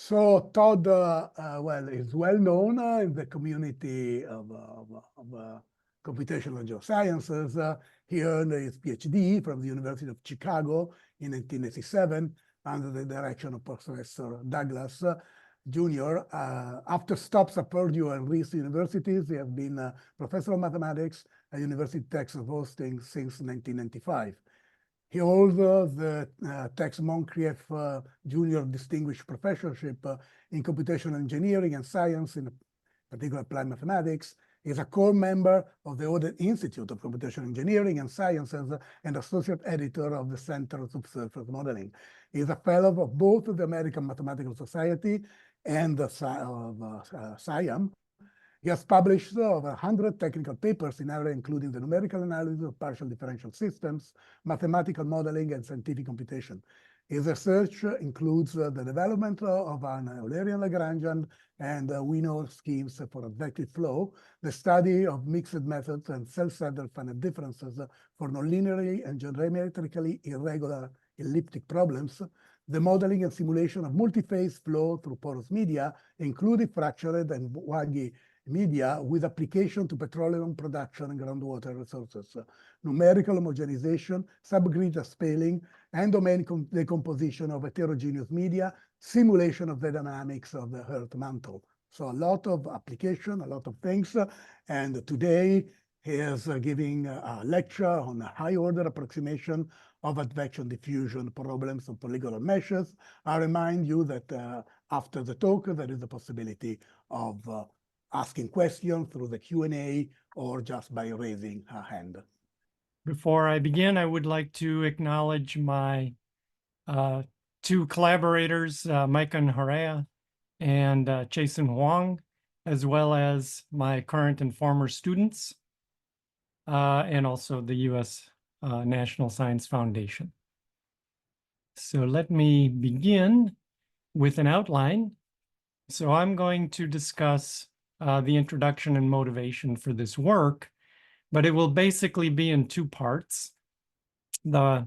So Todd, well, is well known in the community of computational geosciences. He earned his PhD from the University of Chicago in 1987 under the direction of Professor Douglas Jr. After stops at Purdue and Rice universities, he has been professor of mathematics at University of Texas Austin since 1995. He holds the Tex Moncrief Junior Distinguished Professorship in Computational Engineering and Science, in particular applied mathematics. He is a core member of the Oded Institute of Computational Engineering and Sciences and associate editor of the Center of Subsurface Modeling. He is a fellow of both the American Mathematical Society and the SIAM. He has published over 100 technical papers in areas including the numerical analysis of partial differential systems, mathematical modeling, and scientific computation. His research includes the development of an Eulerian Lagrangian and WENO schemes for advective flow, the study of mixed methods and self-centered finite differences for nonlinearly and geometrically irregular elliptic problems, the modeling and simulation of multi-phase flow through porous media, including fractured and waggy media with application to petroleum production and groundwater resources, numerical homogenization, subgrid scaling, and domain decomposition of heterogeneous media, simulation of the dynamics of the Earth mantle. So a lot of application, a lot of things. And today he is giving a lecture on a high-order approximation of advection-diffusion problems of polygonal meshes. I remind you that after the talk, there is a possibility of asking questions through the Q&A or just by raising a hand. Before I begin, I would like to acknowledge my two collaborators, Micah Horea and Jason Huang, as well as my current and former students, and also the U.S. National Science Foundation. So let me begin with an outline. So I'm going to discuss the introduction and motivation for this work, but it will basically be in two parts. The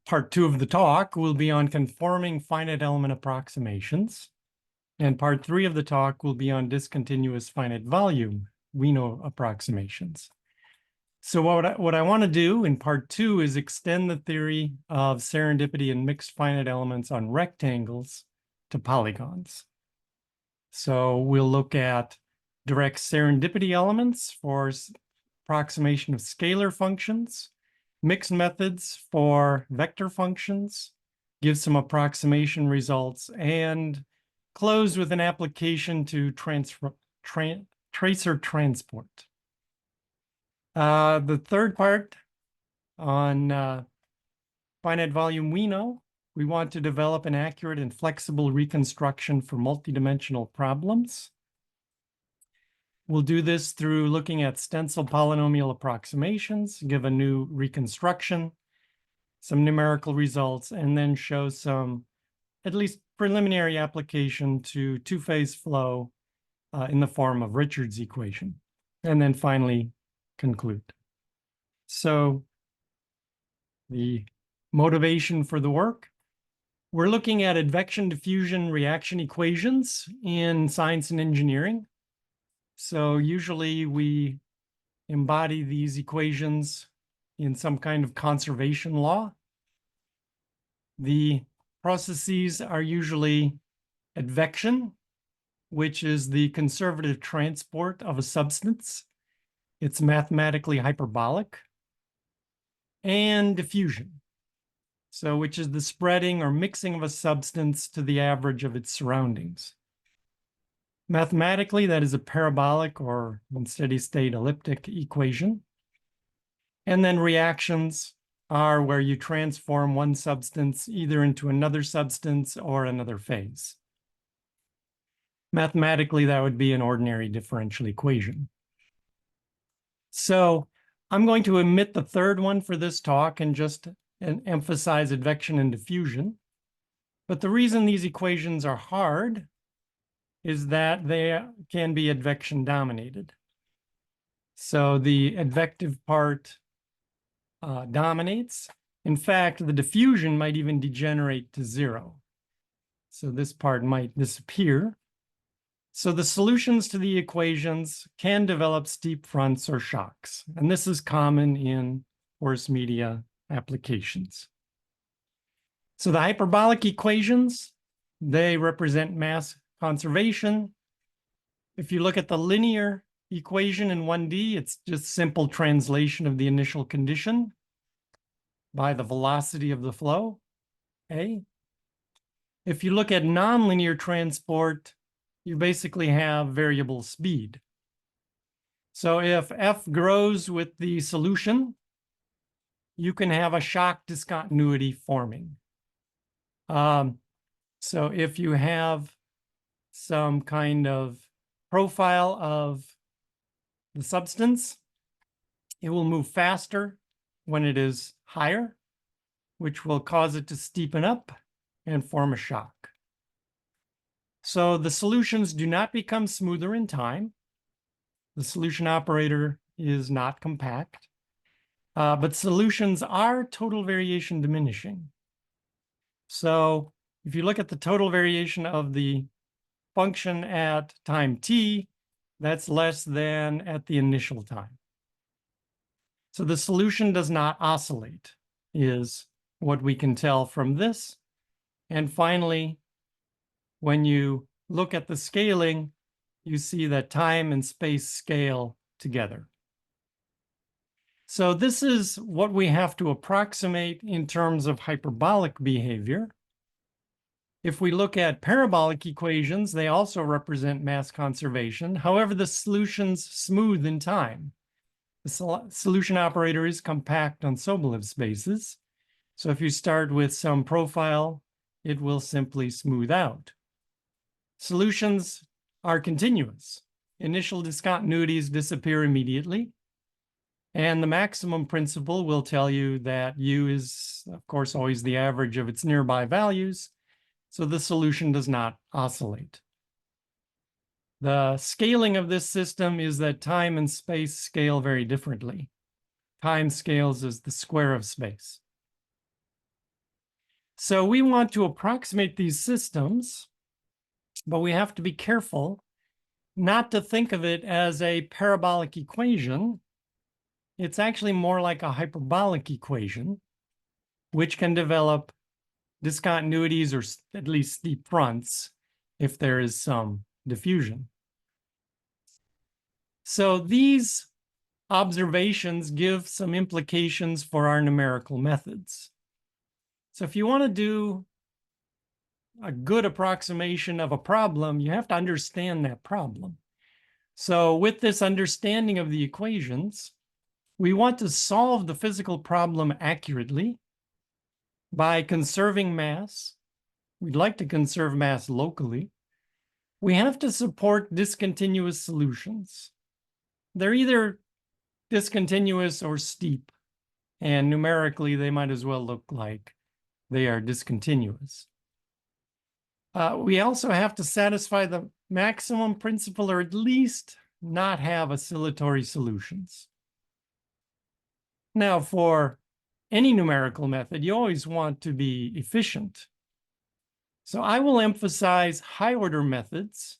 part two of the talk will be on conforming finite element approximations, and part three of the talk will be on discontinuous finite volume WENO approximations. So what I want to do in part two is extend the theory of serendipity and mixed finite elements on rectangles to polygons. So we'll look at direct serendipity elements for approximation of scalar functions, mixed methods for vector functions, give some approximation results, and close with an application to tracer transport. The third part on finite volume WENO, we want to develop an accurate and flexible reconstruction for multidimensional problems. We'll do this through looking at stencil polynomial approximations, give a new reconstruction, some numerical results, and then show some at least preliminary application to two-phase flow in the form of Richard's equation, and then finally conclude. So the motivation for the work. We're looking at advection-diffusion reaction equations in science and engineering. So usually we embody these equations in some kind of conservation law. The processes are usually advection, which is the conservative transport of a substance. It's mathematically hyperbolic. And diffusion, so which is the spreading or mixing of a substance to the average of its surroundings. Mathematically, that is a parabolic or in steady state elliptic equation. And then reactions are where you transform one substance either into another substance or another phase. Mathematically, that would be an ordinary differential equation. So I'm going to omit the third one for this talk and just emphasize advection and diffusion. But the reason these equations are hard is that they can be advection dominated. So the advective part dominates. In fact, the diffusion might even degenerate to zero. So this part might disappear. So the solutions to the equations can develop steep fronts or shocks. And this is common in force media applications. So the hyperbolic equations, they represent mass conservation. If you look at the linear equation in 1D, it's just simple translation of the initial condition by the velocity of the flow, A. If you look at nonlinear transport, you basically have variable speed. So if F grows with the solution, you can have a shock discontinuity forming. So if you have some kind of profile of the substance, it will move faster when it is higher, which will cause it to steepen up and form a shock. So the solutions do not become smoother in time. The solution operator is not compact, but solutions are total variation diminishing. So if you look at the total variation of the function at time t, that's less than at the initial time. So the solution does not oscillate, is what we can tell from this. And finally, when you look at the scaling, you see that time and space scale together. So this is what we have to approximate in terms of hyperbolic behavior. If we look at parabolic equations, they also represent mass conservation. However, the solutions smooth in time. The solution operator is compact on Sobolev spaces. So if you start with some profile, it will simply smooth out. Solutions are continuous. Initial discontinuities disappear immediately. And the maximum principle will tell you that U is, of course, always the average of its nearby values. So the solution does not oscillate. The scaling of this system is that time and space scale very differently. Time scales as the square of space. So we want to approximate these systems, but we have to be careful not to think of it as a parabolic equation. It's actually more like a hyperbolic equation, which can develop discontinuities or at least steep fronts if there is some diffusion. So these observations give some implications for our numerical methods. So if you want to do a good approximation of a problem, you have to understand that problem. So with this understanding of the equations, we want to solve the physical problem accurately by conserving mass. We'd like to conserve mass locally. We have to support discontinuous solutions. They're either discontinuous or steep, and numerically they might as well look like they are discontinuous. We also have to satisfy the maximum principle, or at least not have oscillatory solutions. Now, for any numerical method, you always want to be efficient. So I will emphasize high-order methods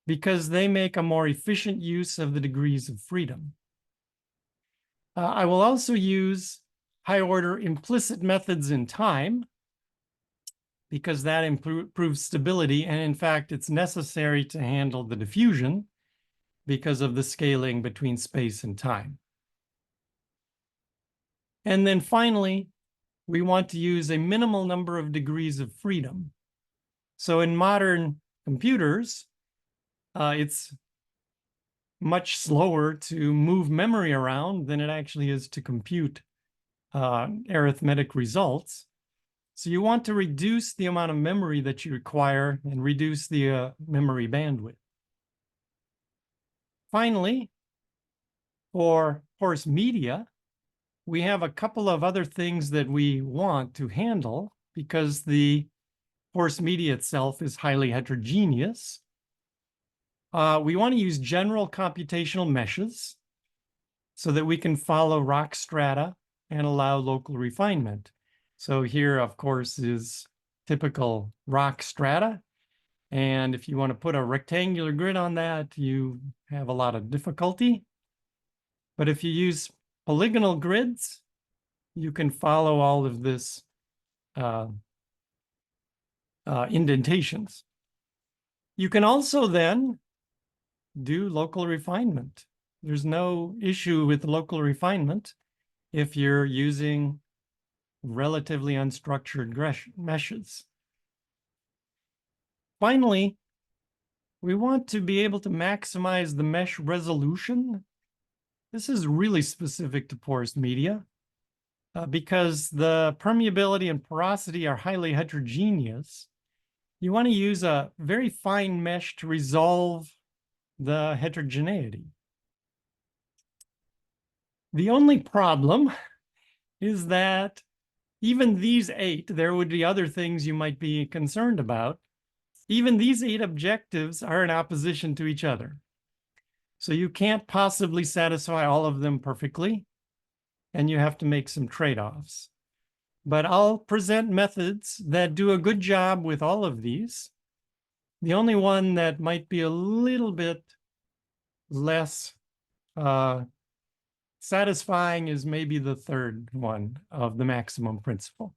because they make a more efficient use of the degrees of freedom. I will also use high-order implicit methods in time because that improves stability, and in fact, it's necessary to handle the diffusion because of the scaling between space and time. And then finally, we want to use a minimal number of degrees of freedom. So in modern computers, it's much slower to move memory around than it actually is to compute arithmetic results. So you want to reduce the amount of memory that you require and reduce the memory bandwidth. Finally, for force media, we have a couple of other things that we want to handle because the force media itself is highly heterogeneous. We want to use general computational meshes so that we can follow rock strata and allow local refinement. So here, of course, is typical rock strata. And if you want to put a rectangular grid on that, you have a lot of difficulty. But if you use polygonal grids, you can follow all of this indentations. You can also then do local refinement. There's no issue with local refinement if you're using relatively unstructured meshes. Finally, we want to be able to maximize the mesh resolution. This is really specific to porous media because the permeability and porosity are highly heterogeneous. You want to use a very fine mesh to resolve the heterogeneity. The only problem is that even these 8, there would be other things you might be concerned about. Even these 8 objectives are in opposition to each other. So you can't possibly satisfy all of them perfectly, and you have to make some trade-offs. But I'll present methods that do a good job with all of these. The only one that might be a little bit less satisfying is maybe the third one of the maximum principle.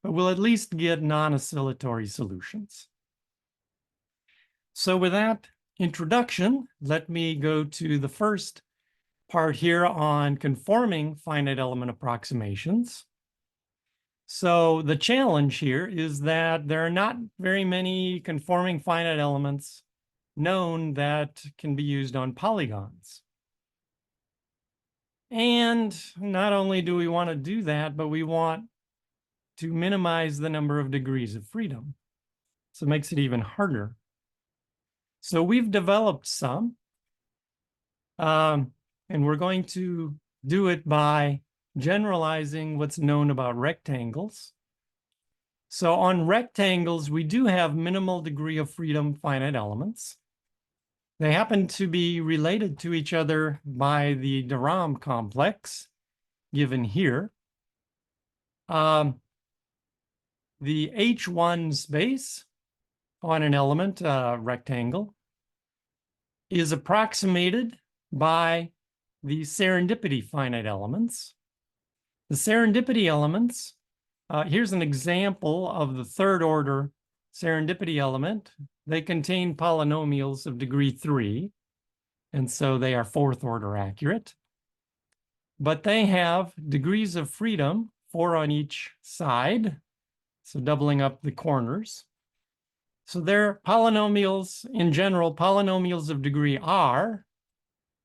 But we'll at least get non-oscillatory solutions. So with that introduction, let me go to the first part here on conforming finite element approximations. So the challenge here is that there are not very many conforming finite elements known that can be used on polygons. And not only do we want to do that, but we want to minimize the number of degrees of freedom. So it makes it even harder. So we've developed some, and we're going to do it by generalizing what's known about rectangles. So on rectangles, we do have minimal degree of freedom finite elements. They happen to be related to each other by the de Rham complex given here. The H1 space on an element, rectangle, is approximated by the serendipity finite elements. The serendipity elements, here's an example of the third order serendipity element. They contain polynomials of degree 3, and so they are fourth order accurate. But they have degrees of freedom, 4 on each side, so doubling up the corners. So they're polynomials, in general, polynomials of degree r,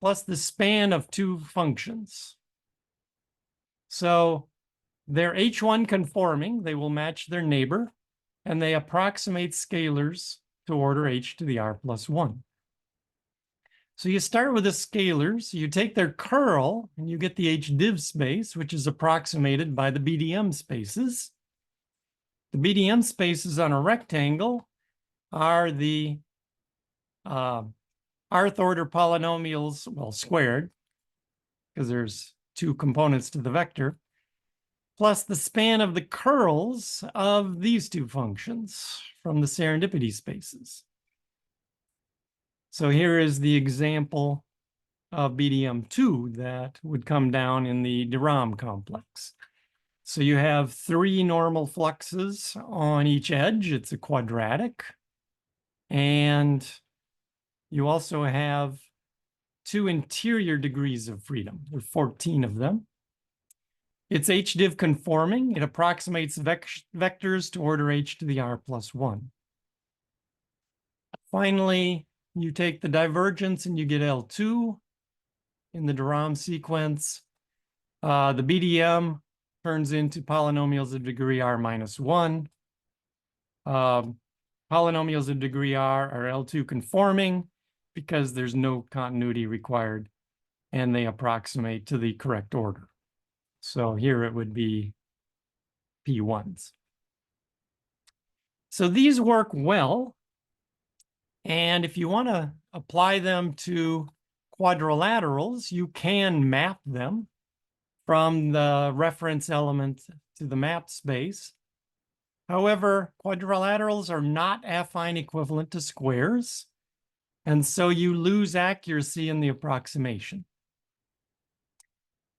plus the span of 2 functions. So they're H1 conforming, they will match their neighbor, and they approximate scalars to order h to the r plus 1. So you start with the scalars, you take their curl, and you get the H-div space, which is approximated by the BDM spaces. The BDM spaces on a rectangle are the rth order polynomials, well, squared, because there's 2 components to the vector, plus the span of the curls of these 2 functions from the serendipity spaces. So here is the example of BDM2 that would come down in the de Rham complex. So you have 3 normal fluxes on each edge. It's a quadratic. And you also have 2 interior degrees of freedom. There are 14 of them. It's H-div conforming. It approximates vectors to order h to the r plus 1. Finally, you take the divergence and you get L2 in the de Rham sequence. The BDM turns into polynomials of degree r minus 1. Polynomials of degree r are L2 conforming because there's no continuity required, and they approximate to the correct order. So here it would be P1s. So these work well. And if you want to apply them to quadrilaterals, you can map them from the reference element to the map space. However, quadrilaterals are not affine equivalent to squares, and so you lose accuracy in the approximation.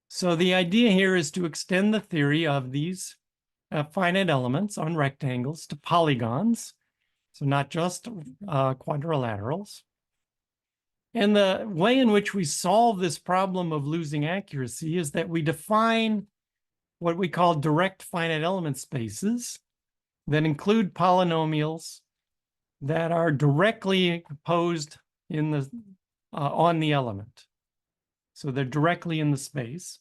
So the idea here is to extend the theory of these finite elements on rectangles to polygons, so not just quadrilaterals. And the way in which we solve this problem of losing accuracy is that we define what we call direct finite element spaces that include polynomials that are directly posed in the on the element. So they're directly in the space.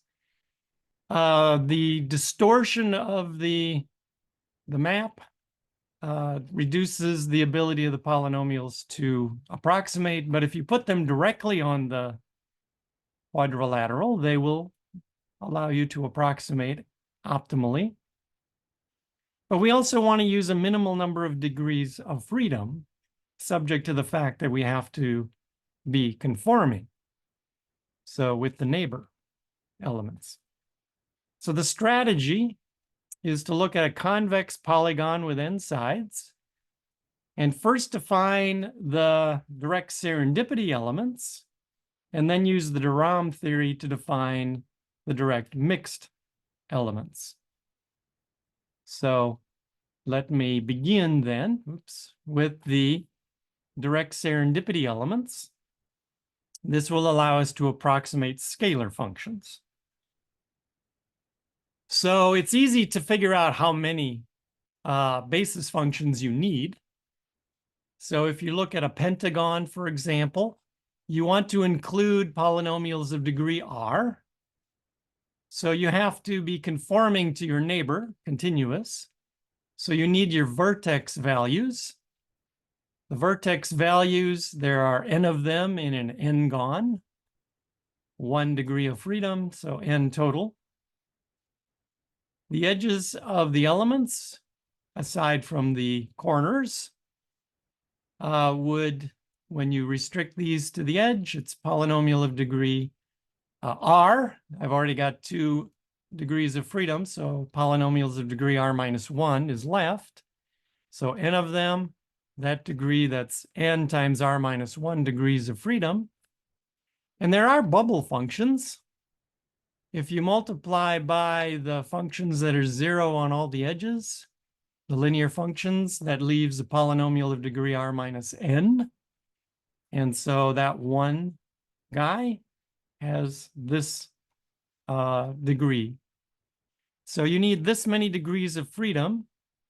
The distortion of the map reduces the ability of the polynomials to approximate, but if you put them directly on the quadrilateral, they will allow you to approximate optimally. But we also want to use a minimal number of degrees of freedom, subject to the fact that we have to be conforming. So with the neighbor elements. So the strategy is to look at a convex polygon with n sides and first define the direct serendipity elements, and then use the de Rham theory to define the direct mixed elements. So let me begin then, with the direct serendipity elements. This will allow us to approximate scalar functions. So it's easy to figure out how many basis functions you need. So if you look at a pentagon, for example, you want to include polynomials of degree r. So you have to be conforming to your neighbor, continuous. So you need your vertex values. The vertex values, there are n of them in an n-gon, 1 degree of freedom, so n total. The edges of the elements, aside from the corners, would, when you restrict these to the edge, it's polynomial of degree r. I've already got 2 degrees of freedom, so polynomials of degree r minus 1 is left. So n of them, that degree, that's n times r minus 1 degrees of freedom. And there are bubble functions. If you multiply by the functions that are 0 on all the edges, the linear functions, that leaves a polynomial of degree r minus n. And so that one guy has this degree. So you need this many degrees of freedom.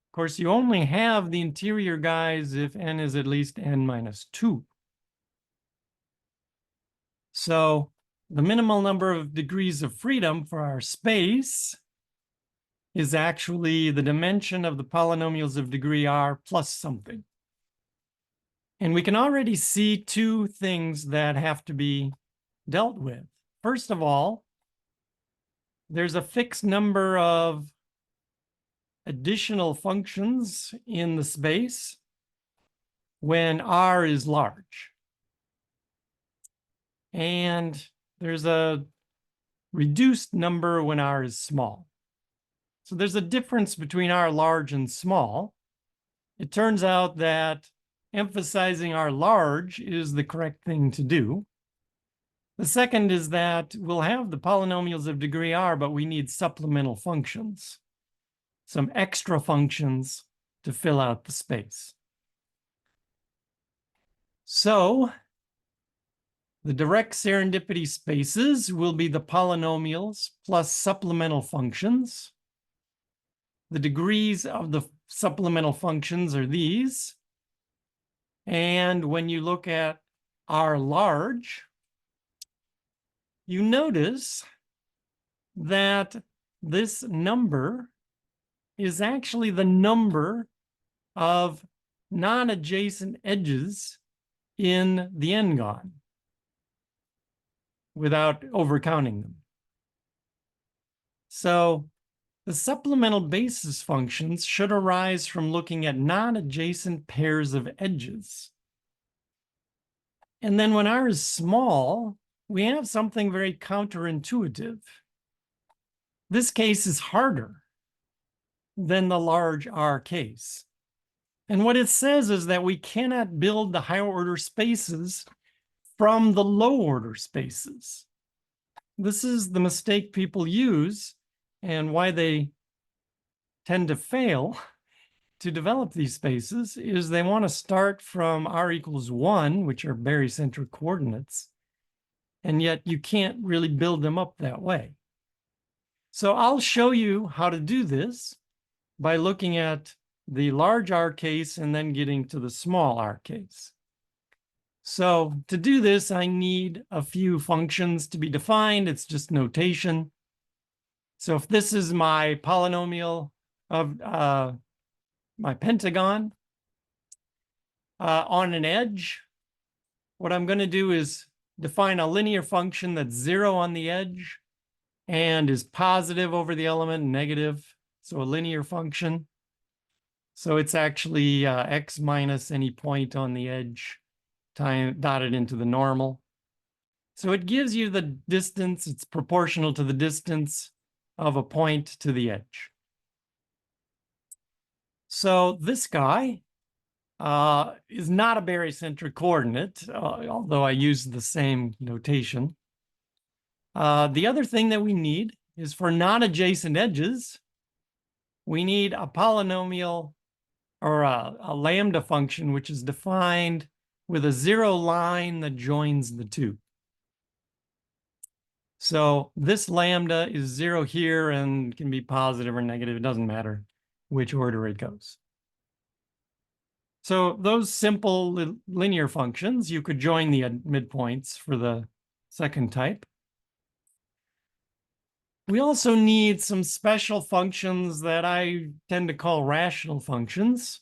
Of course, you only have the interior guys if n is at least n minus 2. So the minimal number of degrees of freedom for our space is actually the dimension of the polynomials of degree r plus something. And we can already see 2 things that have to be dealt with. First of all, there's a fixed number of additional functions in the space when r is large. And there's a reduced number when r is small. So there's a difference between r large and small. It turns out that emphasizing r large is the correct thing to do. The second is that we'll have the polynomials of degree r, but we need supplemental functions, some extra functions to fill out the space. So the direct serendipity spaces will be the polynomials plus supplemental functions. The degrees of the supplemental functions are these. And when you look at r large, you notice that this number is actually the number of non-adjacent edges in the n-gon without overcounting them. So the supplemental basis functions should arise from looking at non-adjacent pairs of edges. And then when r is small, we have something very counterintuitive. This case is harder. than the large R case. And what it says is that we cannot build the higher order spaces from the low order spaces. This is the mistake people use and why they tend to fail to develop these spaces is they want to start from R equals 1, which are barycentric coordinates, and yet you can't really build them up that way. So I'll show you how to do this by looking at the large R case and then getting to the small R case. So to do this, I need a few functions to be defined. It's just notation. So if this is my polynomial of my pentagon on an edge, what I'm going to do is define a linear function that's 0 on the edge and is positive over the element, negative. So a linear function. So it's actually x minus any point on the edge dotted into the normal. So it gives you the distance. It's proportional to the distance of a point to the edge. So this guy is not a barycentric coordinate, although I use the same notation. The other thing that we need is for non-adjacent edges, we need a polynomial or a lambda function, which is defined with a 0 line that joins the two. So this lambda is 0 here and can be positive or negative. It doesn't matter which order it goes. So those simple linear functions, you could join the midpoints for the second type. We also need some special functions that I tend to call rational functions.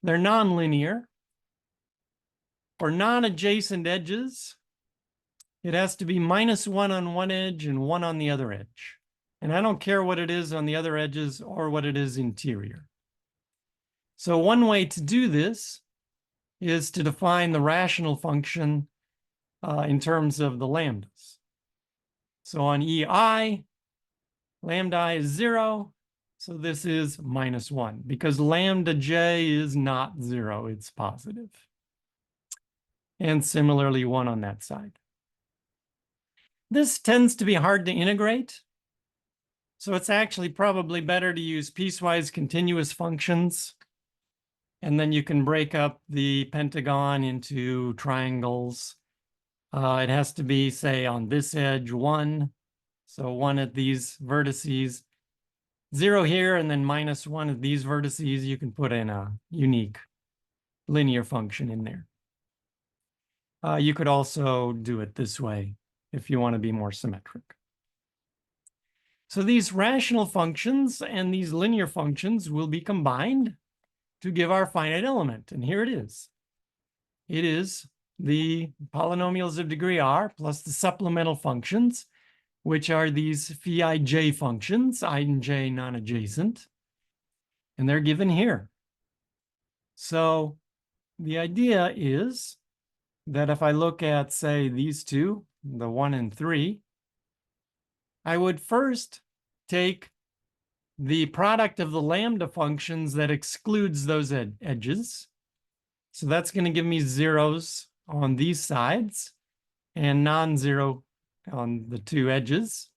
They're nonlinear. For non-adjacent edges, it has to be -1 on one edge and 1 on the other edge. And I don't care what it is on the other edges or what it is interior. So one way to do this is to define the rational function in terms of the lambdas. So on EI, lambda I is 0, so this is -1, because lambda j is not 0, it's positive. And similarly, 1 on that side. This tends to be hard to integrate, so it's actually probably better to use piecewise continuous functions, and then you can break up the pentagon into triangles. It has to be, say, on this edge, 1. So 1 at these vertices, 0 here, and then -1 at these vertices. You can put in a unique linear function in there. You could also do it this way if you want to be more symmetric. So these rational functions and these linear functions will be combined to give our finite element. And here it is. It is the polynomials of degree R plus the supplemental functions, which are these phi j functions, I and j non-adjacent, and they're given here. So the idea is that if I look at, say, these two, the 1 and 3, I would first take the product of the lambda functions that excludes those edges. So that's going to give me zeros on these sides and non-zero on the two edges.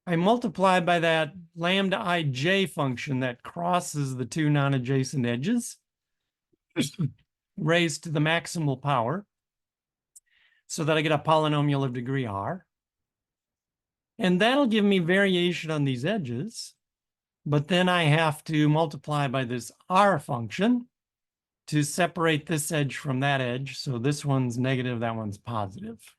I multiply by that lambda ij function that crosses the two non-adjacent edges, raised to the maximal power, so that I get a polynomial of degree R. And that'll give me variation on these edges, but then I have to multiply by this R function to separate this edge from that edge. So this one's negative, that one's positive.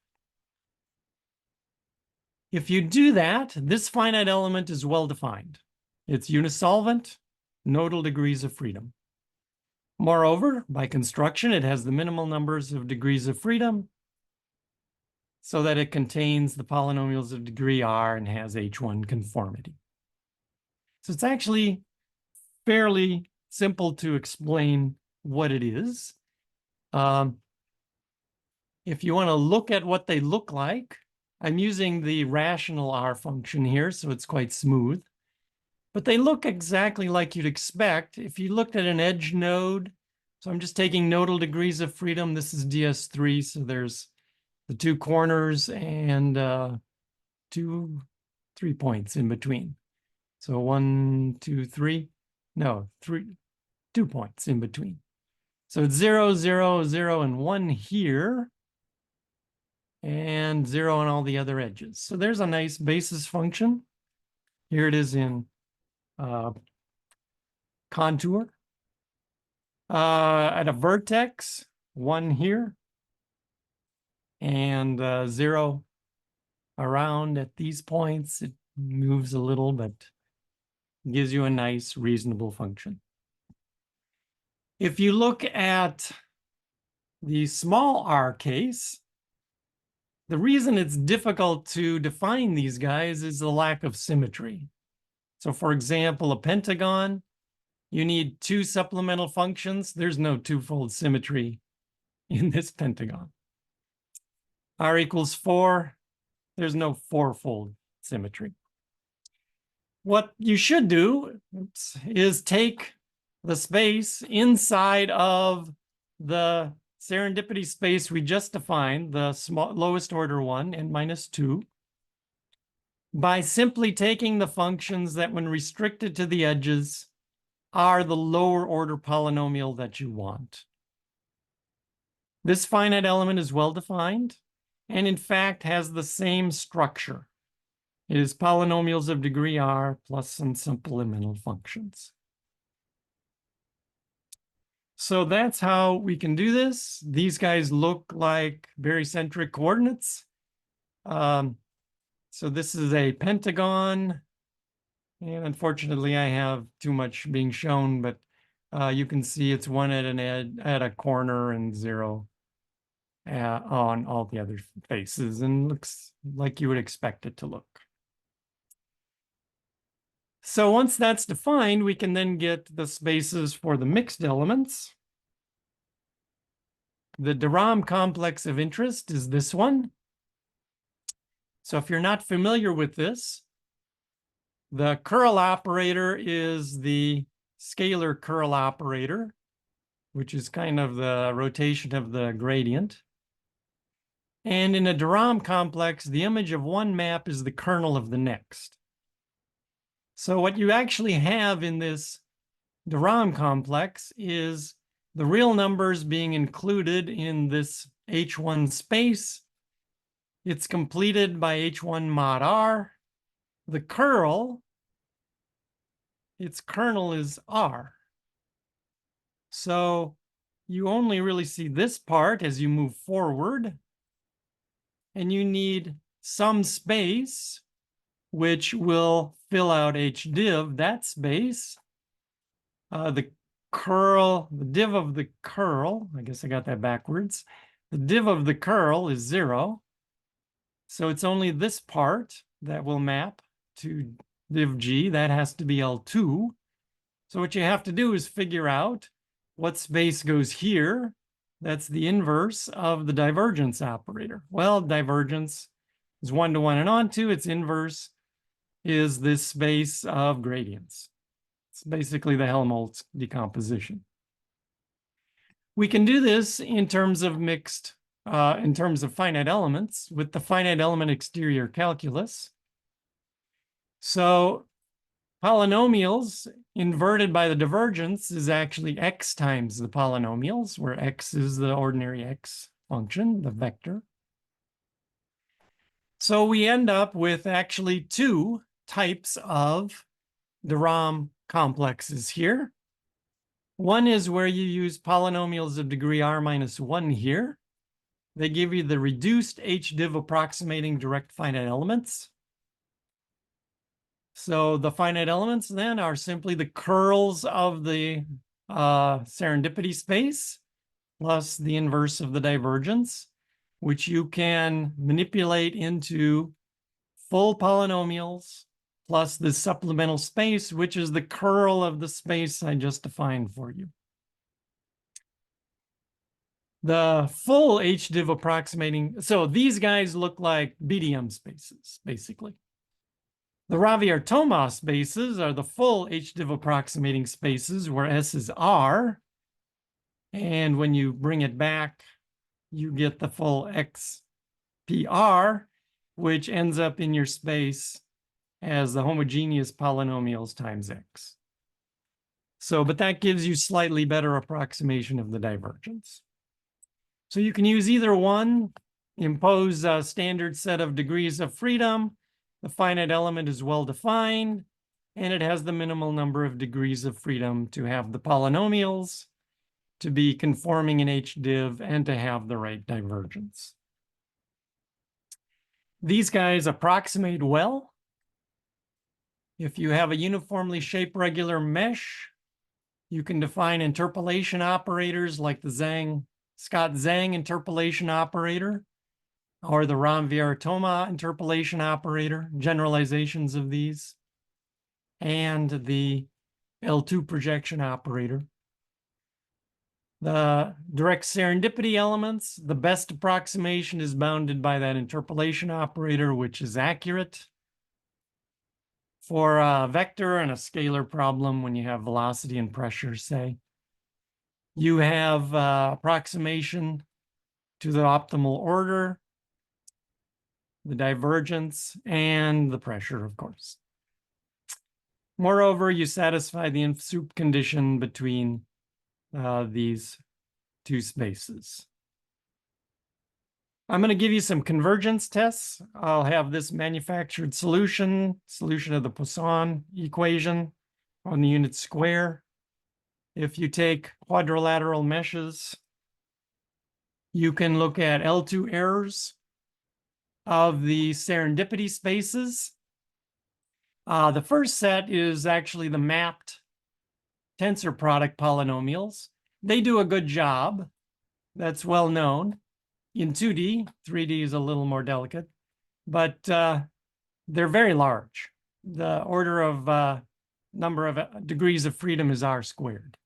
If you do that, this finite element is well defined. It's unisolvent, nodal degrees of freedom. Moreover, by construction, it has the minimal numbers of degrees of freedom so that it contains the polynomials of degree R and has H1 conformity. So it's actually fairly simple to explain what it is. If you want to look at what they look like, I'm using the rational R function here, so it's quite smooth. but they look exactly like you'd expect. If you looked at an edge node, so I'm just taking nodal degrees of freedom. This is DS3, so there's the two corners and 3 points in between. So 1, 2, 3, no, 2 points in between. So it's 0, 0, 0, and 1 here, and 0 on all the other edges. So there's a nice basis function. Here it is in contour. At a vertex, 1 here, and 0 around at these points. It moves a little, but gives you a nice, reasonable function. If you look at the small r case, the reason it's difficult to define these guys is the lack of symmetry. So for example, a pentagon, you need 2 supplemental functions. There's no twofold symmetry in this pentagon. R equals 4, there's no fourfold symmetry. What you should do is take the space inside of the serendipity space we just defined, the lowest order one, n minus 2, by simply taking the functions that, when restricted to the edges, are the lower order polynomial that you want. This finite element is well defined, and in fact has the same structure. It is polynomials of degree r plus some simple elemental functions. So that's how we can do this. These guys look like barycentric coordinates. So this is a pentagon. And unfortunately, I have too much being shown, but you can see it's 1 at an edge, at a corner, and 0 on all the other faces, and looks like you would expect it to look. So once that's defined, we can then get the spaces for the mixed elements. The de Rham complex of interest is this one. So if you're not familiar with this, the curl operator is the scalar curl operator, which is kind of the rotation of the gradient. And in a de Rham complex, the image of one map is the kernel of the next. So what you actually have in this de Rham complex is the real numbers being included in this H1 space. It's completed by H1 mod R. The curl, its kernel is R. So you only really see this part as you move forward, and you need some space which will fill out HDiv, that space. The div of the curl, I guess I got that backwards. The div of the curl is 0. So it's only this part that will map to div G. That has to be L2. So what you have to do is figure out what space goes here. That's the inverse of the divergence operator. Well, divergence is 1-to-1 and onto. Its inverse is this space of gradients. It's basically the Helmholtz decomposition. We can do this in terms of mixed, in terms of finite elements with the finite element exterior calculus. So polynomials inverted by the divergence is actually x times the polynomials, where x is the ordinary x function, the vector. So we end up with actually 2 types of de Rham complexes here. One is where you use polynomials of degree r minus 1 here. They give you the reduced HDiv approximating direct finite elements. So the finite elements then are simply the curls of the serendipity space plus the inverse of the divergence, which you can manipulate into full polynomials plus the supplemental space, which is the curl of the space I just defined for you. The full HDiv approximating, so these guys look like BDM spaces, basically. The Ravier-Thoma spaces are the full H-div approximating spaces where S is R. And when you bring it back, you get the full XPR, which ends up in your space as the homogeneous polynomials times X. So, but that gives you slightly better approximation of the divergence. So you can use either one, impose a standard set of degrees of freedom. The finite element is well defined, and it has the minimal number of degrees of freedom to have the polynomials, to be conforming in H-div, and to have the right divergence. These guys approximate well. If you have a uniformly shaped regular mesh, you can define interpolation operators like the Scott-Zhang interpolation operator or the Ravier-Thoma interpolation operator, generalizations of these, and the L2 projection operator. The direct serendipity elements, the best approximation is bounded by that interpolation operator, which is accurate. For a vector and a scalar problem, when you have velocity and pressure, say, you have approximation to the optimal order, the divergence, and the pressure, of course. Moreover, you satisfy the in-soup condition between these two spaces. I'm going to give you some convergence tests. I'll have this manufactured solution of the Poisson equation on the unit square. If you take quadrilateral meshes, you can look at L2 errors of the serendipity spaces. The first set is actually the mapped tensor product polynomials. They do a good job. That's well known. In 2D, 3D is a little more delicate, but they're very large. The order of number of degrees of freedom is R squared.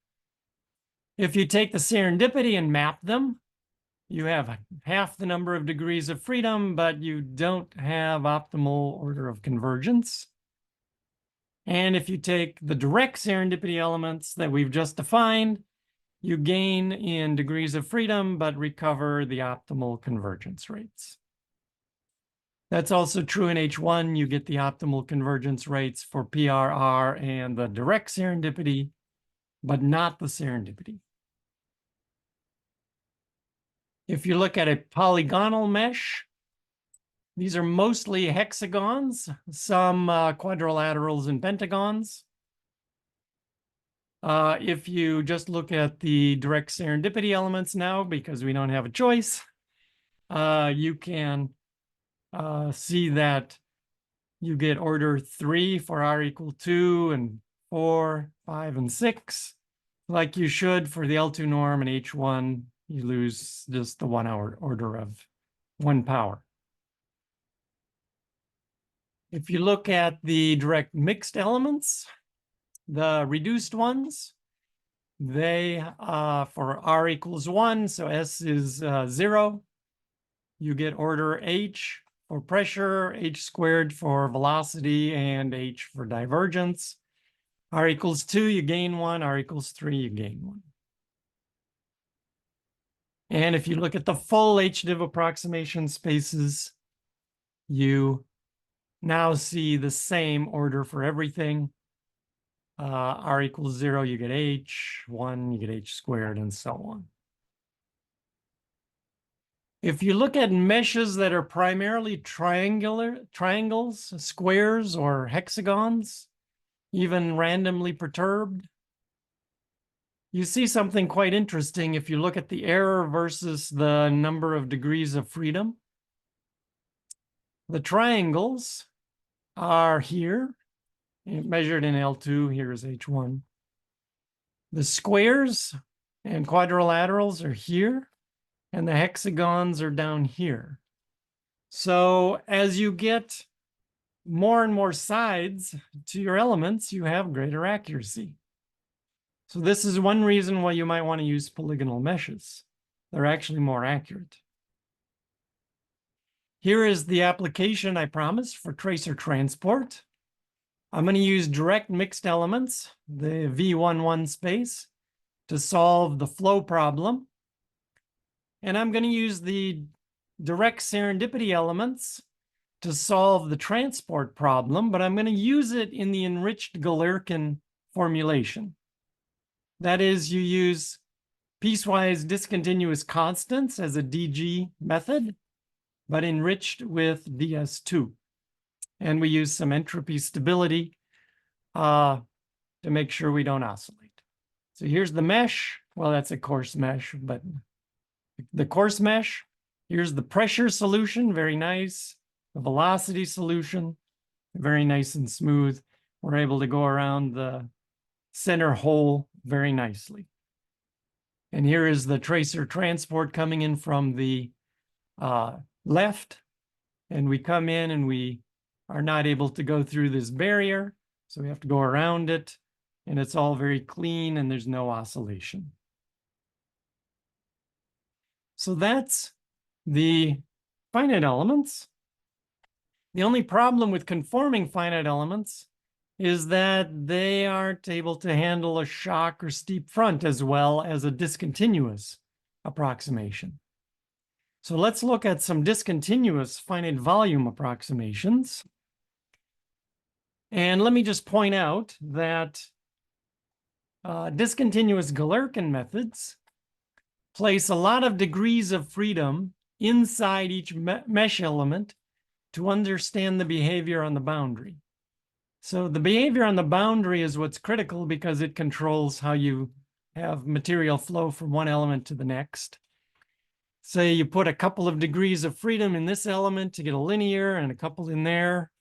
If you take the serendipity and map them, you have half the number of degrees of freedom, but you don't have optimal order of convergence. And if you take the direct serendipity elements that we've just defined, you gain in degrees of freedom, but recover the optimal convergence rates. That's also true in H1. You get the optimal convergence rates for PRR and the direct serendipity, but not the serendipity. If you look at a polygonal mesh, these are mostly hexagons, some quadrilaterals and pentagons. If you just look at the direct serendipity elements now, because we don't have a choice, you can see that you get order 3 for R equal 2 and 4, 5, and 6, like you should for the L2 norm and H1. You lose just the 1 hour order of 1 power. If you look at the direct mixed elements, the reduced ones, they, for R equals 1, so S is 0, you get order H for pressure, H squared for velocity, and H for divergence. R equals 2, you gain 1. R equals 3, you gain 1. And if you look at the full H-div approximation spaces, you now see the same order for everything. R equals 0, you get H, 1, you get H squared, and so on. If you look at meshes that are primarily triangles, squares, or hexagons, even randomly perturbed, you see something quite interesting if you look at the error versus the number of degrees of freedom. The triangles are here, measured in L2, here is H1. The squares and quadrilaterals are here, and the hexagons are down here. So as you get more and more sides to your elements, you have greater accuracy. So this is one reason why you might want to use polygonal meshes. They're actually more accurate. Here is the application I promised for tracer transport. I'm going to use direct mixed elements, the V11 space, to solve the flow problem. And I'm going to use the direct serendipity elements to solve the transport problem, but I'm going to use it in the enriched Galerkin formulation. That is, you use piecewise discontinuous constants as a DG method, but enriched with DS2. And we use some entropy stability to make sure we don't oscillate. So here's the mesh. Well, that's a coarse mesh, but the coarse mesh. Here's the pressure solution, very nice. The velocity solution, very nice and smooth. We're able to go around the center hole very nicely. And here is the tracer transport coming in from the left. And we come in and we are not able to go through this barrier. So we have to go around it. And it's all very clean and there's no oscillation. So that's the finite elements. The only problem with conforming finite elements is that they aren't able to handle a shock or steep front as well as a discontinuous approximation. So let's look at some discontinuous finite volume approximations. And let me just point out that discontinuous Galerkin methods place a lot of degrees of freedom inside each mesh element to understand the behavior on the boundary. So the behavior on the boundary is what's critical because it controls how you have material flow from one element to the next. Say you put a couple of degrees of freedom in this element to get a linear and a couple in there,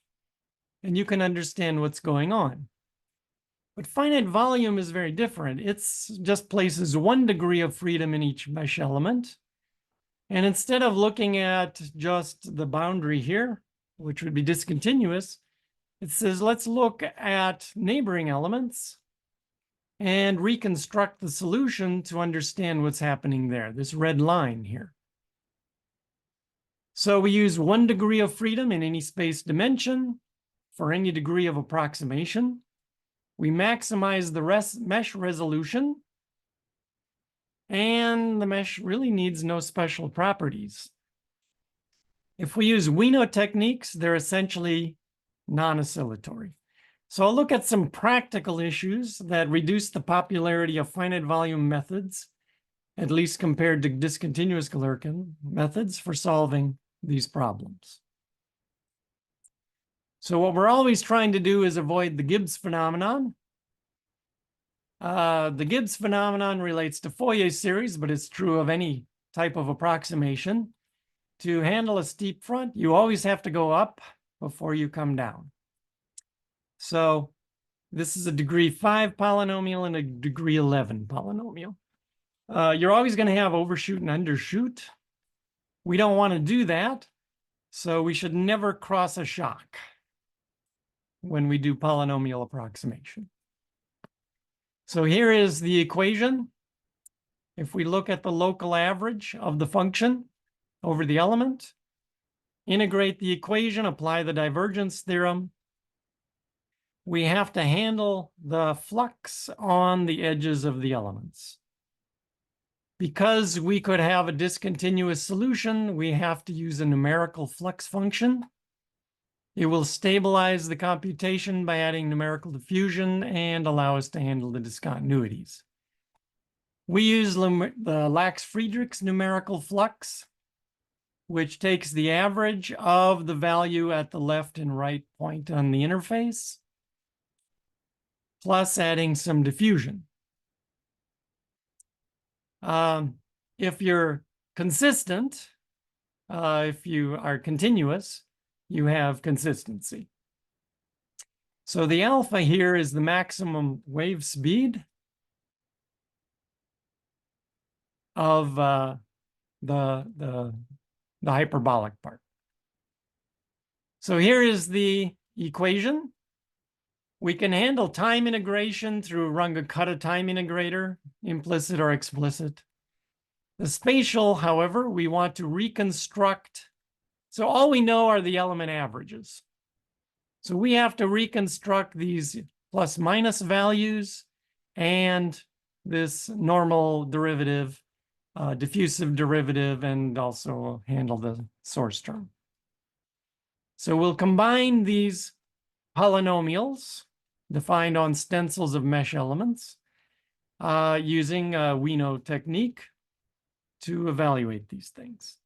and you can understand what's going on. But finite volume is very different. It's just places 1 degree of freedom in each mesh element. And instead of looking at just the boundary here, which would be discontinuous, it says, let's look at neighboring elements and reconstruct the solution to understand what's happening there, this red line here. So we use 1 degree of freedom in any space dimension for any degree of approximation. We maximize the mesh resolution, and the mesh really needs no special properties. If we use WENO techniques, they're essentially non-oscillatory. So I'll look at some practical issues that reduce the popularity of finite volume methods, at least compared to discontinuous Galerkin methods for solving these problems. So what we're always trying to do is avoid the Gibbs phenomenon. The Gibbs phenomenon relates to Fourier series, but it's true of any type of approximation. To handle a steep front, you always have to go up before you come down. So this is a degree 5 polynomial and a degree 11 polynomial. You're always going to have overshoot and undershoot. We don't want to do that, so we should never cross a shock when we do polynomial approximation. So here is the equation. If we look at the local average of the function over the element, integrate the equation, apply the divergence theorem, we have to handle the flux on the edges of the elements. Because we could have a discontinuous solution, we have to use a numerical flux function. It will stabilize the computation by adding numerical diffusion and allow us to handle the discontinuities. We use the Lax-Friedrichs numerical flux, which takes the average of the value at the left and right point on the interface, plus adding some diffusion. If you're consistent, if you are continuous, you have consistency. So the alpha here is the maximum wave speed of the hyperbolic part. So here is the equation. We can handle time integration through Runge-Kutta time integrator, implicit or explicit. The spatial, however, we want to reconstruct. So all we know are the element averages. So we have to reconstruct these plus minus values and this normal derivative, diffusive derivative, and also handle the source term. So we'll combine these polynomials defined on stencils of mesh elements using a WENO technique to evaluate these things.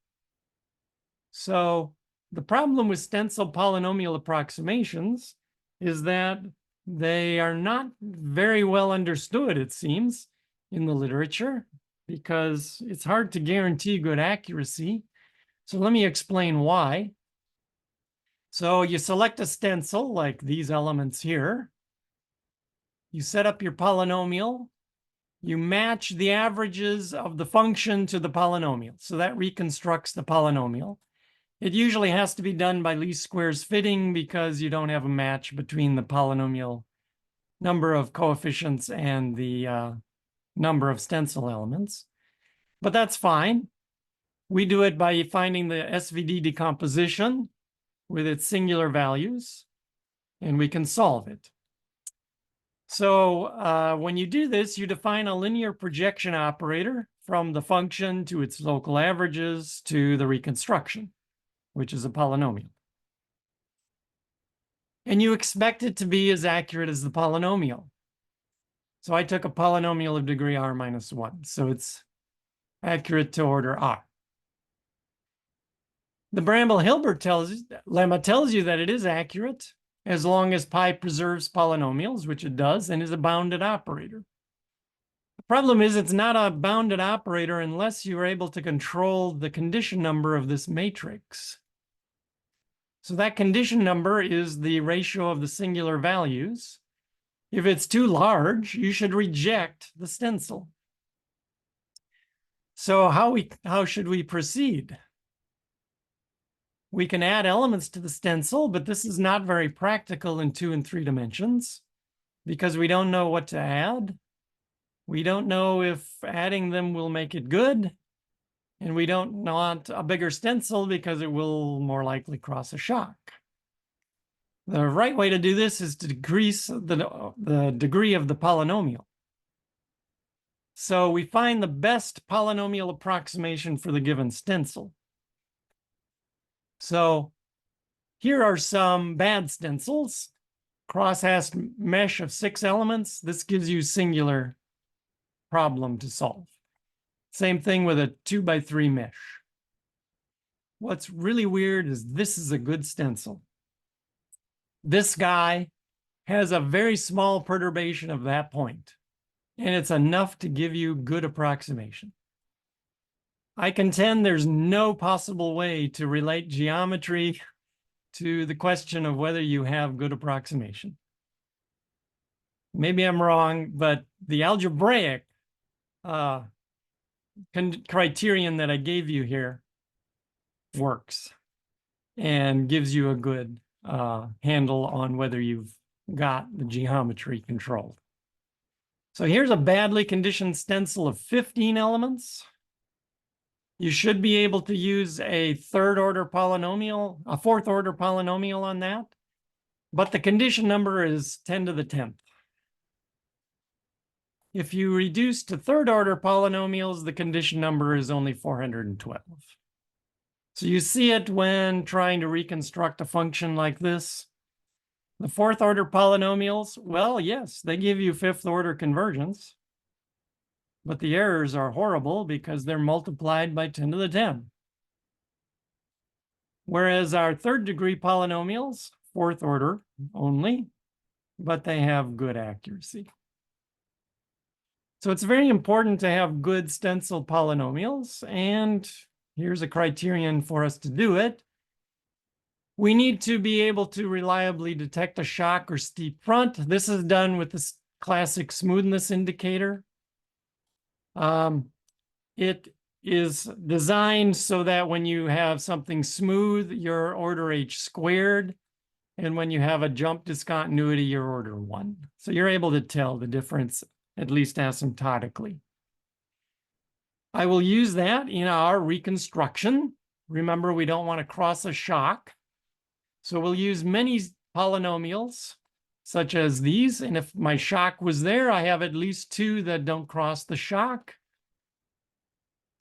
So the problem with stencil polynomial approximations is that they are not very well understood, it seems, in the literature, because it's hard to guarantee good accuracy. So let me explain why. So you select a stencil like these elements here. You set up your polynomial. You match the averages of the function to the polynomial. So that reconstructs the polynomial. It usually has to be done by least squares fitting because you don't have a match between the polynomial number of coefficients and the number of stencil elements. But that's fine. We do it by finding the SVD decomposition with its singular values, and we can solve it. So when you do this, you define a linear projection operator from the function to its local averages to the reconstruction, which is a polynomial. And you expect it to be as accurate as the polynomial. So I took a polynomial of degree r minus 1. So it's accurate to order r. The Bramble-Hilbert lemma tells you that it is accurate as long as pi preserves polynomials, which it does, and is a bounded operator. The problem is it's not a bounded operator unless you're able to control the condition number of this matrix. So that condition number is the ratio of the singular values. If it's too large, you should reject the stencil. So how should we proceed? We can add elements to the stencil, but this is not very practical in 2 and 3 dimensions because we don't know what to add. We don't know if adding them will make it good. And we don't want a bigger stencil because it will more likely cross a shock. The right way to do this is to decrease the degree of the polynomial. So we find the best polynomial approximation for the given stencil. So here are some bad stencils. Cross-hatched mesh of 6 elements. This gives you singular problem to solve. Same thing with a 2x3 mesh. What's really weird is this is a good stencil. This guy has a very small perturbation of that point, and it's enough to give you good approximation. I contend there's no possible way to relate geometry to the question of whether you have good approximation. Maybe I'm wrong, but the algebraic criterion that I gave you here works and gives you a good handle on whether you've got the geometry controlled. So here's a badly conditioned stencil of 15 elements. You should be able to use a 3rd order polynomial, a 4th order polynomial on that, but the condition number is 10 to the 10th. If you reduce to 3rd order polynomials, the condition number is only 412. So you see it when trying to reconstruct a function like this. The 4th order polynomials, well, yes, they give you 5th order convergence, but the errors are horrible because they're multiplied by 10 to the 10. Whereas our 3rd degree polynomials, 4th order only, but they have good accuracy. So it's very important to have good stencil polynomials, and here's a criterion for us to do it. We need to be able to reliably detect a shock or steep front. This is done with this classic smoothness indicator. It is designed so that when you have something smooth, you're order h squared, and when you have a jump discontinuity, you're order 1. So you're able to tell the difference, at least asymptotically. I will use that in our reconstruction. Remember, we don't want to cross a shock. So we'll use many polynomials such as these. And if my shock was there, I have at least two that don't cross the shock.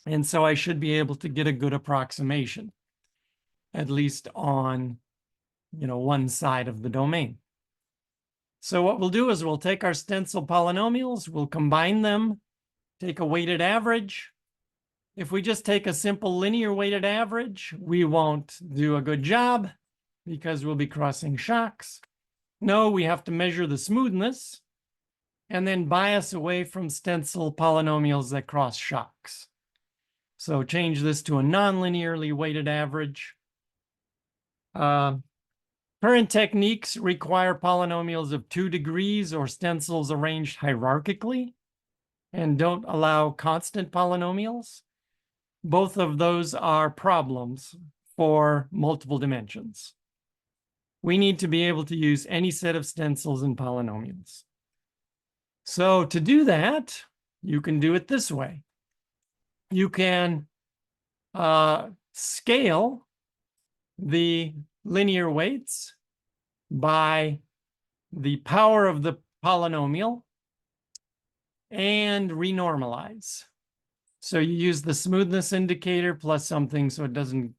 And so I should be able to get a good approximation, at least on, one side of the domain. So what we'll do is we'll take our stencil polynomials, we'll combine them, take a weighted average. If we just take a simple linear weighted average, we won't do a good job because we'll be crossing shocks. No, we have to measure the smoothness and then bias away from stencil polynomials that cross shocks. So change this to a non-linearly weighted average. Current techniques require polynomials of 2 degrees or stencils arranged hierarchically and don't allow constant polynomials. Both of those are problems for multiple dimensions. We need to be able to use any set of stencils and polynomials. So to do that, you can do it this way. You can scale the linear weights by the power of the polynomial and renormalize. So you use the smoothness indicator plus something so it doesn't,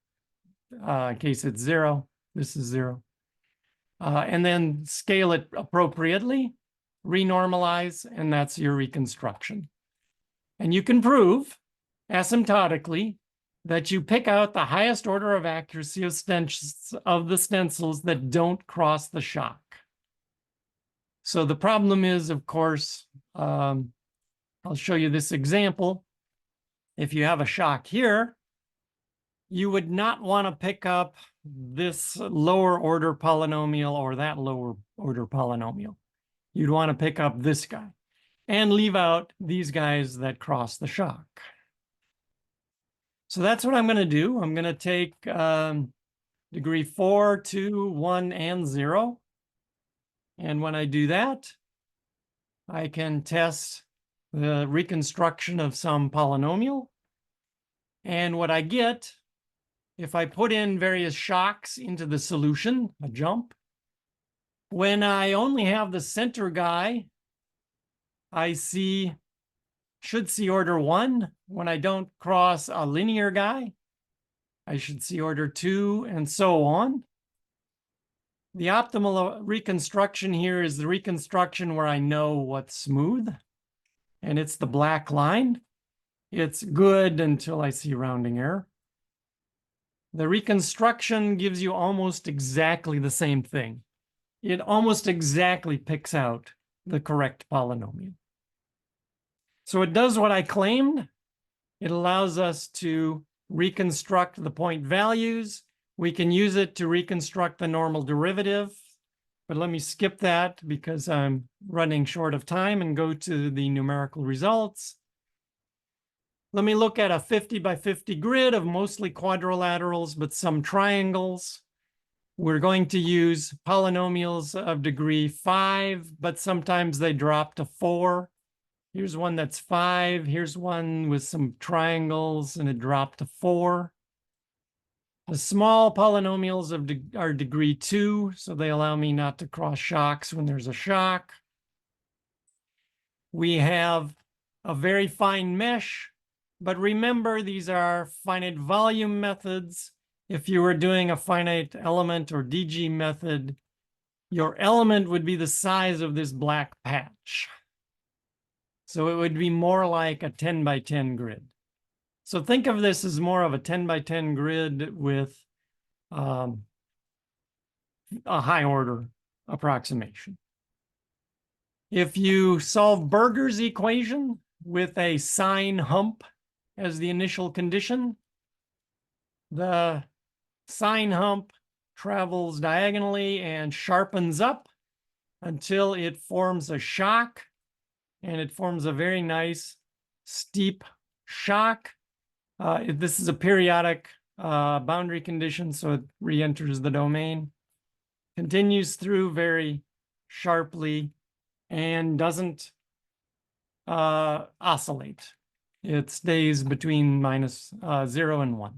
in case it's 0, this is 0. And then scale it appropriately, renormalize, and that's your reconstruction. And you can prove asymptotically that you pick out the highest order of accuracy of the stencils that don't cross the shock. So the problem is, of course, I'll show you this example. If you have a shock here, you would not want to pick up this lower order polynomial or that lower order polynomial. You'd want to pick up this guy and leave out these guys that cross the shock. So that's what I'm going to do. I'm going to take degree 4, 2, 1, and 0. And when I do that, I can test the reconstruction of some polynomial. And what I get, if I put in various shocks into the solution, a jump, when I only have the center guy, I should see order 1. When I don't cross a linear guy, I should see order 2, and so on. The optimal reconstruction here is the reconstruction where I know what's smooth, and it's the black line. It's good until I see rounding error. The reconstruction gives you almost exactly the same thing. It almost exactly picks out the correct polynomial. So it does what I claimed. It allows us to reconstruct the point values. We can use it to reconstruct the normal derivative, but let me skip that because I'm running short of time and go to the numerical results. Let me look at a 50 by 50 grid of mostly quadrilaterals, but some triangles. We're going to use polynomials of degree 5, but sometimes they drop to 4. Here's one that's 5. Here's one with some triangles, and it dropped to 4. The small polynomials are degree 2, so they allow me not to cross shocks when there's a shock. We have a very fine mesh, but remember, these are finite volume methods. If you were doing a finite element or DG method, your element would be the size of this black patch. So it would be more like a 10 by 10 grid. So think of this as more of a 10 by 10 grid with a high order approximation. If you solve Berger's equation with a sine hump as the initial condition, the sine hump travels diagonally and sharpens up until it forms a shock, and it forms a very nice steep shock. This is a periodic boundary condition, so it re-enters the domain, continues through very sharply, and doesn't oscillate. It stays between minus 0 and 1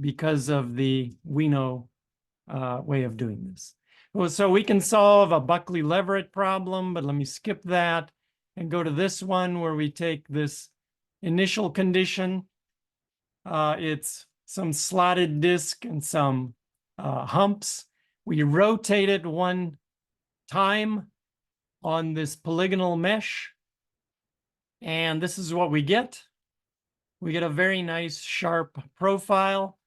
because of the WENO way of doing this. Well, so we can solve a Buckley-Leverett problem, but let me skip that and go to this one where we take this initial condition. It's some slotted disk and some humps. We rotate it one time on this polygonal mesh, and this is what we get. We get a very nice sharp profile.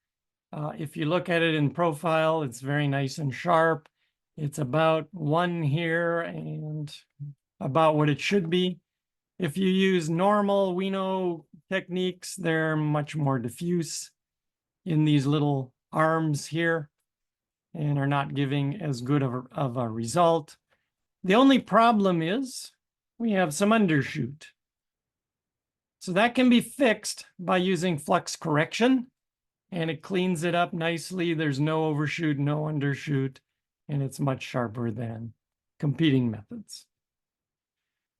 If you look at it in profile, it's very nice and sharp. It's about 1 here and about what it should be. If you use normal WENO techniques, they're much more diffuse in these little arms here and are not giving as good of a result. The only problem is we have some undershoot. So that can be fixed by using flux correction, and it cleans it up nicely. There's no overshoot, no undershoot, and it's much sharper than competing methods.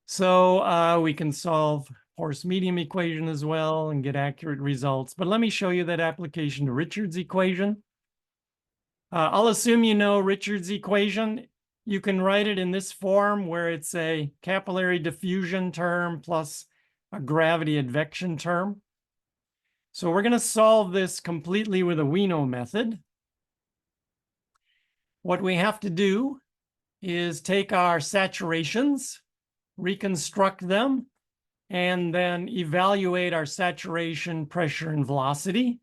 So we can solve force medium equation as well and get accurate results. But let me show you that application to Richard's equation. I'll assume you know Richard's equation. You can write it in this form where it's a capillary diffusion term plus a gravity advection term. So we're going to solve this completely with a WENO method. What we have to do is take our saturations, reconstruct them, and then evaluate our saturation, pressure, and velocity,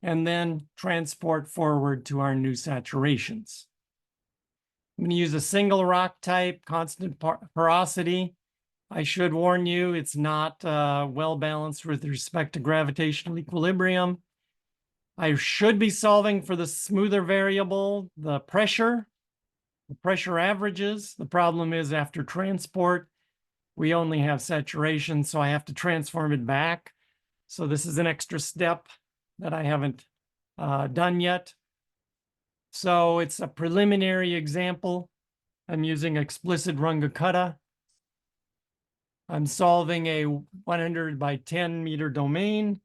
and then transport forward to our new saturations. I'm going to use a single rock type, constant porosity. I should warn you, it's not well balanced with respect to gravitational equilibrium. I should be solving for the smoother variable, the pressure averages. The problem is after transport, we only have saturation, so I have to transform it back. So this is an extra step that I haven't done yet. So it's a preliminary example. I'm using explicit Runge-Kutta. I'm solving a 100 by 10 meter domain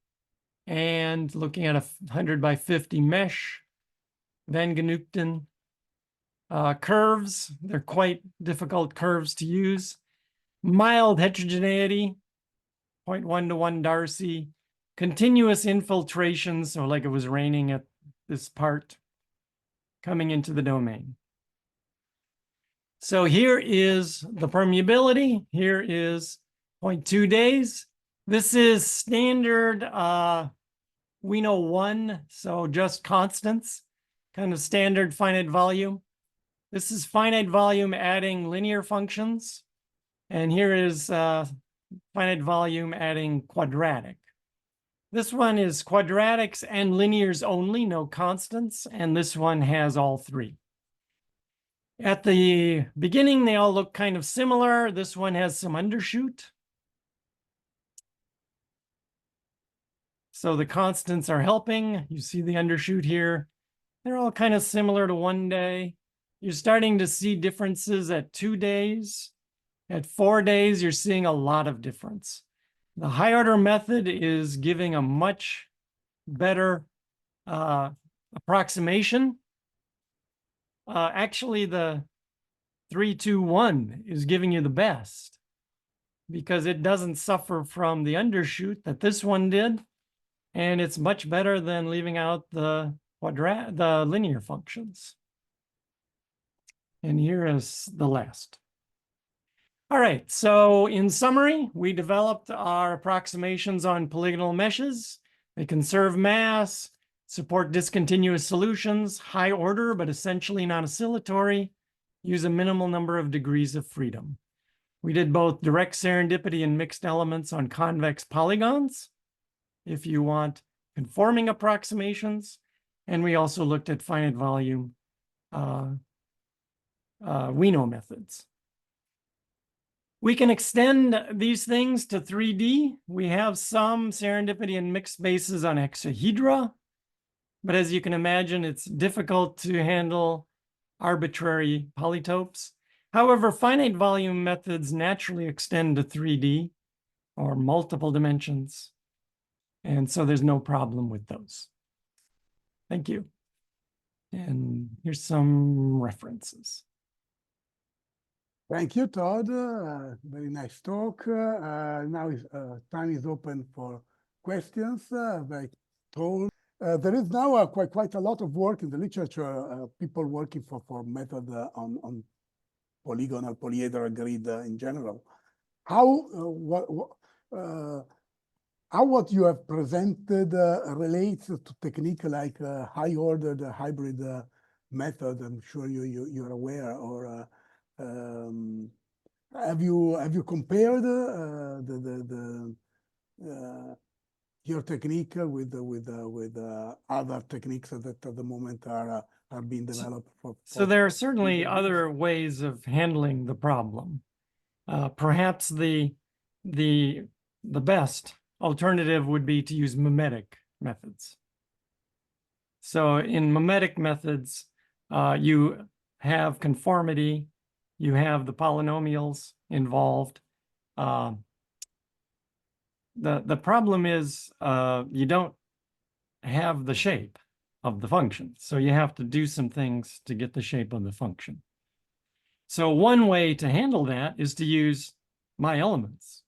and looking at a 100 by 50 mesh, Van Genugten curves. They're quite difficult curves to use. Mild heterogeneity, 0.1 to 1 Darcy. Continuous infiltration, so like it was raining at this part coming into the domain. So here is the permeability. Here is 0.2 days. This is standard WENO 1, so just constants, kind of standard finite volume. This is finite volume adding linear functions. And here is finite volume adding quadratic. This one is quadratics and linears only, no constants. And this one has all three. At the beginning, they all look kind of similar. This one has some undershoot. So the constants are helping. You see the undershoot here. They're all kind of similar to 1 day. You're starting to see differences at 2 days. At 4 days, you're seeing a lot of difference. The high order method is giving a much better approximation. Actually, the 3-2-1 is giving you the best because it doesn't suffer from the undershoot that this one did. And it's much better than leaving out the linear functions. And here is the last. All right, so in summary, we developed our approximations on polygonal meshes. They conserve mass, support discontinuous solutions, high order, but essentially non-oscillatory, use a minimal number of degrees of freedom. We did both direct serendipity and mixed elements on convex polygons, if you want conforming approximations. And we also looked at finite volume WENO methods. We can extend these things to 3D. We have some serendipity and mixed bases on hexahedra, but as you can imagine, it's difficult to handle arbitrary polytopes. However, finite volume methods naturally extend to 3D or multiple dimensions. And so there's no problem with those. Thank you. And here's some references. Thank you, Todd. Very nice talk. Now time is open for questions. Like told, there is now quite a lot of work in the literature. People working for method on polygonal polyhedral grid in general. How what you have presented relates to technique like high-ordered hybrid method? I'm sure you're aware, or have you compared your technique with other techniques that at the moment are being developed So there are certainly other ways of handling the problem. Perhaps the best alternative would be to use mimetic methods. So in mimetic methods, you have conformity, you have the polynomials involved. The problem is you don't have the shape of the function. So you have to do some things to get the shape of the function. So one way to handle that is to use my elements.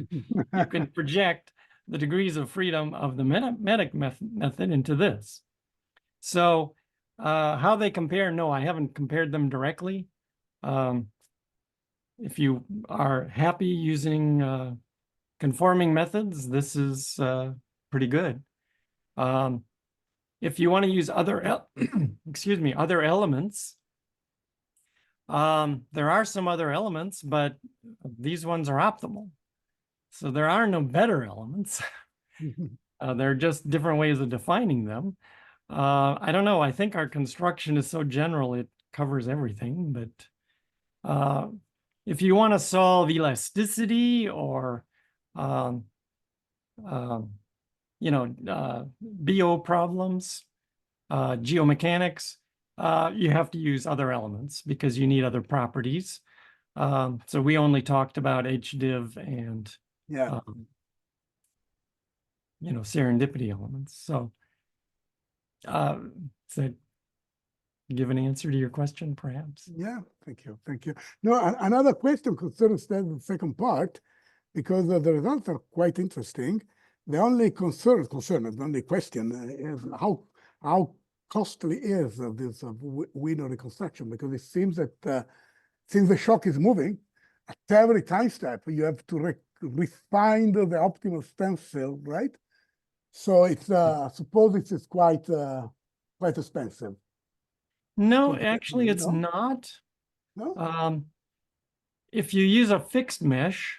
You can project the degrees of freedom of the mimetic method into this. So how they compare, no, I haven't compared them directly. If you are happy using conforming methods, this is pretty good. If you want to use other, excuse me, other elements, there are some other elements, but these ones are optimal. So there are no better elements. They're just different ways of defining them. I don't know. I think our construction is so general, it covers everything. But if you want to solve elasticity or, BO problems, geomechanics, you have to use other elements because you need other properties. So we only talked about HDiv and serendipity elements. So so give an answer to your question, perhaps? Yeah, thank you. No, another question concerns the second part, because the results are quite interesting. The only concern, the only question is how costly is this WENO reconstruction? Because it seems that since the shock is moving, at every time step, you have to refine the optimal stencil, right? So it's suppose it's quite expensive. No, actually, it's not. No? If you use a fixed mesh,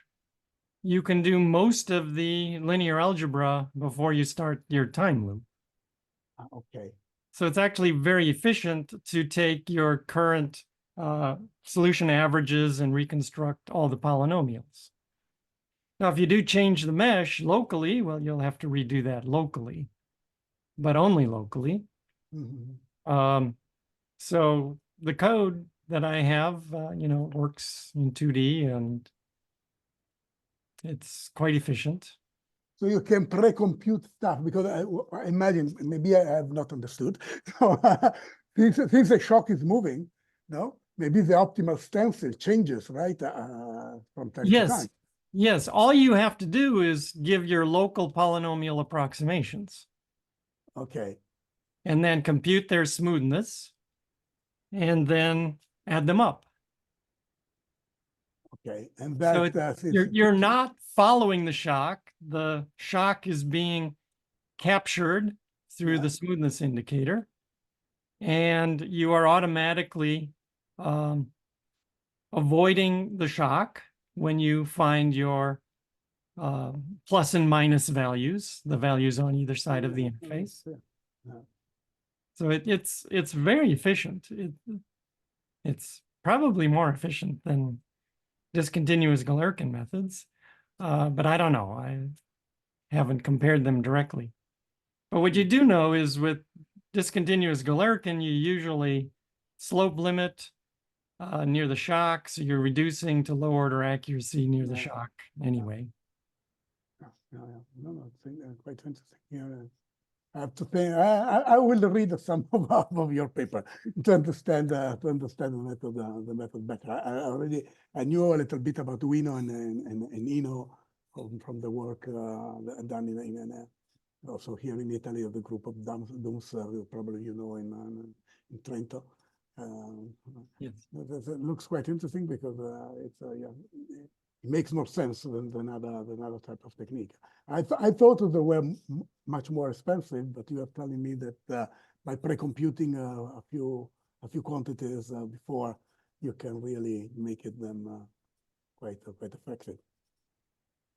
you can do most of the linear algebra before you start your time loop. Okay. So it's actually very efficient to take your current solution averages and reconstruct all the polynomials. Now, if you do change the mesh locally, well, you'll have to redo that locally, but only locally. So the code that I have, works in 2D and it's quite efficient. So you can pre-compute stuff, because I imagine, maybe I have not understood. Since the shock is moving, no, maybe the optimal stencil changes, right, from time to time. Yes, all you have to do is give your local polynomial approximations. Okay. And then compute their smoothness, and then add them up. Okay, and that so you're not following the shock. The shock is being captured through the smoothness indicator, and you are automatically avoiding the shock when you find your plus and minus values, the values on either side of the interface. So it's very efficient. It's probably more efficient than discontinuous Galerkin methods, but I don't know. I haven't compared them directly. But what you do know is with discontinuous Galerkin, you usually slope limit near the shock, so you're reducing to low order accuracy near the shock anyway. No, it's quite interesting. I have to think. I will read some of your paper to understand the method better. I knew a little bit about WENO and ENO from the work done in also here in Italy of the group of Dums, probably you know in Trento. Yes. It looks quite interesting because it makes more sense than other type of technique. I thought they were much more expensive, but you are telling me that by pre-computing a few quantities before, you can really make it them quite effective.